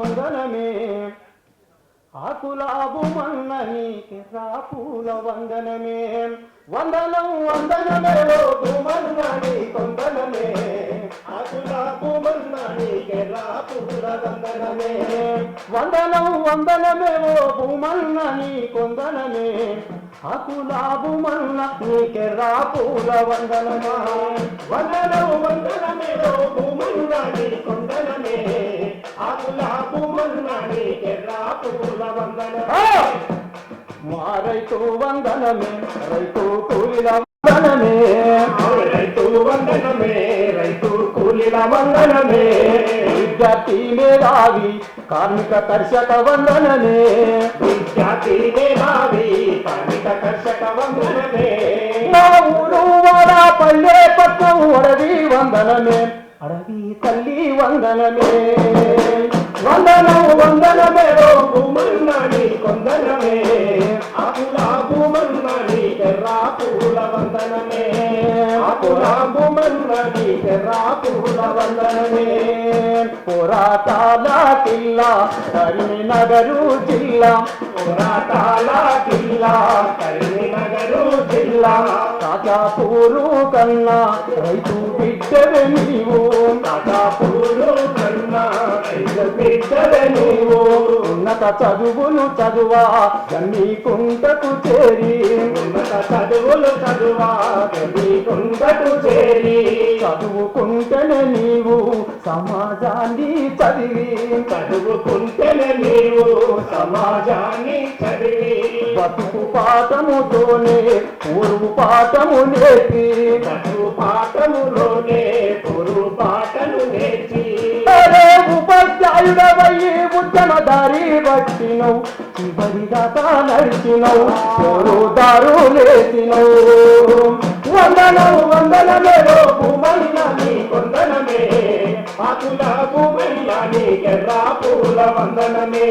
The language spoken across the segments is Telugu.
వందనమే ఆకులాబు మన్న నీకి రాపూల వందనమే వందనం వందనమే ఓ భూమన్న నీ కొందనమే ఆకులాబు మన్న నీకి రాపూల వందనమే వందనం వందనమే ఓ భూమన్న నీ కొందనమే ఆకులాబు మన్న నీకి రాపూల వందనమా వందనం వందనమే ఓ భూమన్న నీ కొందనమే ఆకులాబు మన్న నీకి రాపూల వందనమే మా రైతు వందనమే రైతు కూలిల వందనమే రైతు వందనమే రైతు కూలిల వందనమే విద్యార్థి మేధావి కార్మిక కర్షక వందనమే విద్యార్థి మేధావి కార్మిక కర్షక వందనమే నా ఊరు వాడ పల్లె పట్నం అడవి వందనమే అడవి తల్లి వందనమే వందనం వందనమే ఓ భూమన్న నీ కొందనమే ఆకులాబు మన్న నీకి రాపూల వందనమే ఆకులాబు మన్న నీకి రాపూల వందనమే పోరాటాల కిల్లా కరీంనగరు జిల్లా పోరాటాల కిల్లా కరీంనగరు జిల్లా కాజాపూరు కన్నా రైతు బిడ్డవే నీవు కాజాపూరు కన్నా రైతు బిడ్డవే నీవు ఉన్నత చదువులు చదువా గమ్మికుంటకు చేరి ఉన్నత చదువులు చదువా గమ్మికుంటకు చేరి చదువుకుంటేనే నీవు సమాజాన్ని చదివి చదువుకుంటేనే నీవు సమాజాన్ని చదివి బతుకు పాఠముతోనే పూర్వు పాఠము నేర్చి బతుకు పాఠములోనే పూర్వు పాఠము నేర్చి ఉపాధ్యాయుడవయ్యి ఉద్యమదారి పట్టినవు చివరిదాకా నడిచినవు ఎవరు దారు లేచినవు వందనవు వందనమే భూమన్న నీ కొందనమే ఆకులాబు మన్న నీకి రాపూల వందనమే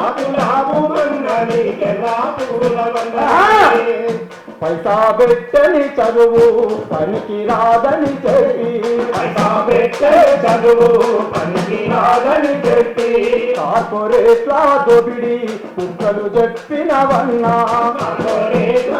ఆకులాబు మన్న నీకి రాపూల వందనమే పైసా పెట్టని చదువు పనికి రాదని చెప్పి పైసా పెట్టని చదువు పనికి రాదని చెప్పి కార్పొరేట్ల దోపిడి కుక్కలు చెప్పినవన్నా కార్పొరేట్ల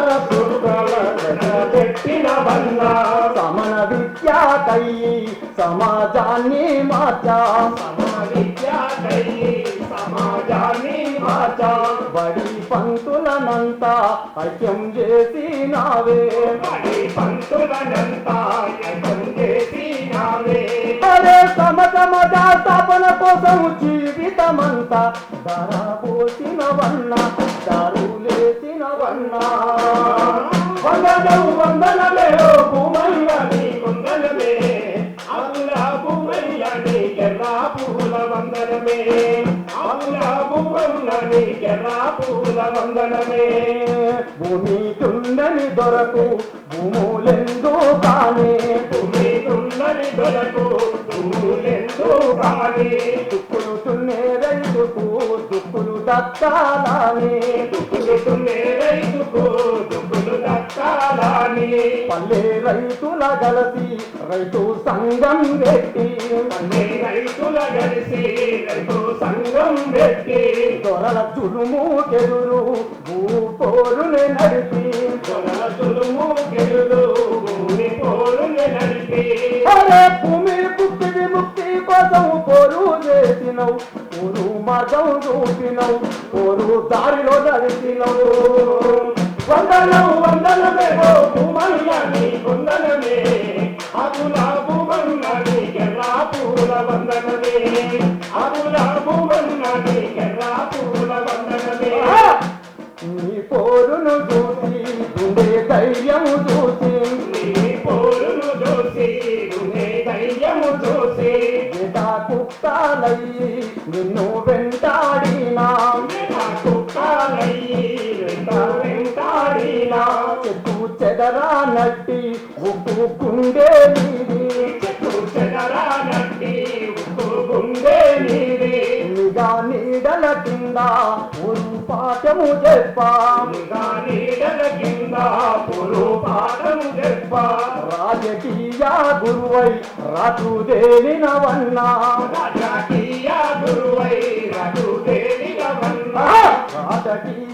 చెప్పినవన్నా సమన విద్యాకయ్యి సమాజాన్ని మార్చా సమన విద్యాకయ్యి సమాజాన్ని మార్చా బడి పంతులనంతా ఐక్యం చేసి నావే బడి పంతులనంతా ఐక్యం చేసి నావే అరే సమాజ స్థాపన కోసం జీవితమంతా ధరపోసినవన్నా దారులేసినవన్నా వందనం వందనమే ఓ భూమన్న నీ కొందనమే ఆకులాబు మన్న నీకి రాపూల వందనమే ఆకులాబు మన్న నీకి రాపూల వందనమే భూమి దున్నని దొరకు భూములెందు కాని భూమి దున్నని దొరకు భూములెందు కాని దుక్కులు తున్నే రైతుకు దుక్కులు దక్కాలని దుక్కులు తున్నే రైతుకు దుక్కులు దక్కాలని పల్లె రైతుల గలసి రైతు సంఘం పెట్టి పల్లె రైతుల గలిసి రైతు సంఘం పెట్టి దొరల చులుము కెదురు భూపోరుని నడిపి దొరల చులుము కెదురు భూమి పోరుని నడిపి అరే భూమి ముక్తి విముక్తి కోసం పోరు చేసినవు పోరు మార్గం చూపినవు పోరు దారిలో నడిచినవు వందనం వందనమే ఓ భూమన్న నీ కొందనమే ఆకులాబు మన్న నీకి రాపూల వందనమే ఆకులాబు మన్న నీకి రాపూల వందనమే నీ పోరును చూసి గుండె ధైర్యము చూసి నీ పోరును చూసి గుండె ధైర్యము చూసి కుక్కాలయ్యి నిన్ను వెంటాడినా కుక్కాలయ్యి వెంటాడినా చెట్టు చెదరా నట్టి ఉప్పు గుండె నీది చెట్టు చెదరా నట్టి ఉప్పు గుండె నీది నిగా నీడల కింద ఊరు పాఠము చెప్పా నిగా నీడల కింద ఊరు పాఠము చెప్పా రాజకీయ గురువై రాజు దేవినవన్నా రాజకీయ గురువై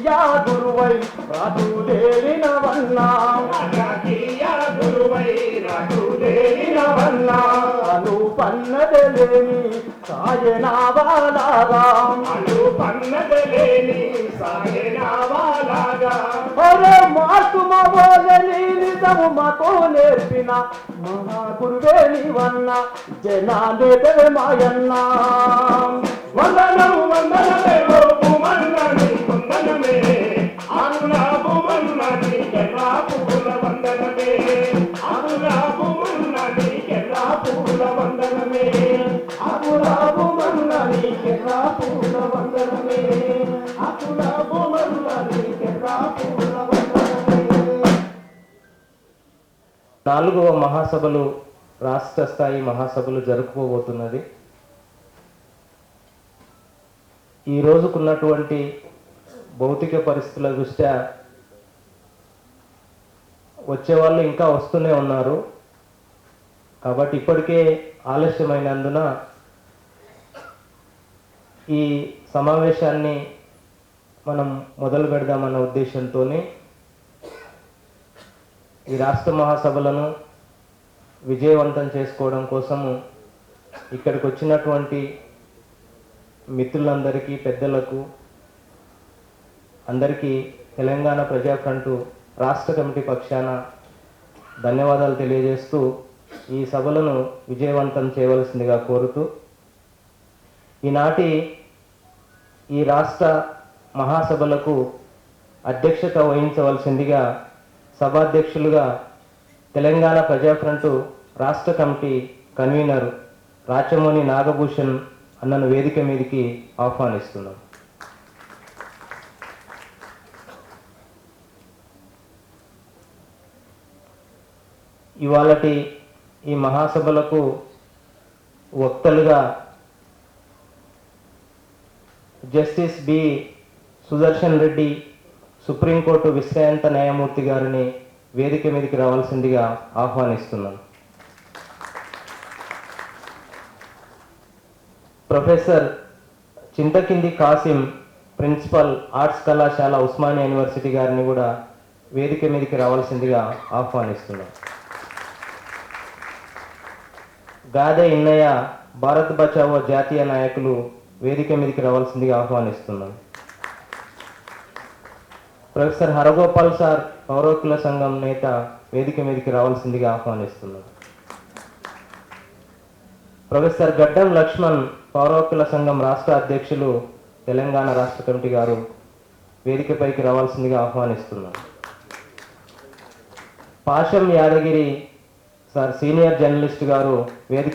రాజకీయ గురువై రాజుదేలినవన్నా రాజకీయ గురువై రాజుదేలినవన్నా అను పన్నదలేని సాయనావాలాగా అను పన్నదలేని సాయనావాలాగా ఒరే మార్చుమోగని నిజము మాతో నేర్పిన మహాగురువే నీవన్న జనాలేతవే మాయన్న వందనం వందనమే ఓ భూమన్నని వందనమే ఆకుల భూమన్నని ఎర్రా పువ్వుల వందనమే ఆకుల భూమన్నని ఎర్రా పువ్వుల వందనమే ఆకుల భూమన్నని ఎర్రా పువ్వుల వందనమే ఆకుల భూమన్నని ఎర్రా పువ్వుల వందనమే. 4వ మహాసభలు రాష్ట్ర స్థాయి మహాసభలు జరుపుకోబోతున్నది. ఈ రోజుకున్నటువంటి భౌతిక పరిస్థితుల దృష్ట్యా వచ్చేవాళ్ళు ఇంకా వస్తూనే ఉన్నారు. కాబట్టి ఇప్పటికే ఆలస్యమైనందున ఈ సమావేశాన్ని మనం మొదలు పెడదామన్న ఉద్దేశంతోనే ఈ రాష్ట్ర మహాసభలను విజయవంతం చేసుకోవడం కోసము ఇక్కడికి వచ్చినటువంటి మిత్రులందరికీ, పెద్దలకు అందరికీ తెలంగాణ ప్రజా ఫ్రంట్ రాష్ట్ర కమిటీ పక్షాన ధన్యవాదాలు తెలియజేస్తూ ఈ సభలను విజయవంతం చేయవలసిందిగా కోరుతూ ఈనాటి ఈ రాష్ట్ర మహాసభలకు అధ్యక్షత వహించవలసిందిగా సభాధ్యక్షులుగా తెలంగాణ ప్రజా ఫ్రంట్ రాష్ట్ర కమిటీ కన్వీనర్ రాచమోని నాగభూషణ్ అన్నను వేదిక మీదకి ఆహ్వానిస్తున్నాం. ఇవాళటి ఈ మహాసభలకు వక్తలుగా justice B Sudarshan Reddy supreme court విశ్రాంత న్యాయమూర్తి గారిని వేదిక మీదకి రావాల్సిందిగా ఆహ్వానిస్తున్నాను. Professor Chintakindi Kasim principal arts కళాశాల ఉస్మానియా యూనివర్సిటీ గారిని కూడా వేదిక మీదకి రావాల్సిందిగా ఆహ్వానిస్తున్నాం. గాదే ఇన్నయ్య భారత్ బచావో జాతీయ నాయకులు వేదిక మీదకి రావాల్సిందిగా ఆహ్వానిస్తున్నాం. ప్రొఫెసర్ హరగోపాల్ సార్ పౌరకుల సంఘం నేత వేదిక మీదకి రావాల్సిందిగా ఆహ్వానిస్తున్నాం. ప్రొఫెసర్ గడ్డం లక్ష్మణ్ పౌరకుల సంఘం రాష్ట్ర అధ్యక్షులు తెలంగాణ రాష్ట్ర కమిటీ గారు వేదికపైకి రావాల్సిందిగా ఆహ్వానిస్తున్నాం. Pasham Yadagiri sir senior journalist గారు వేదిక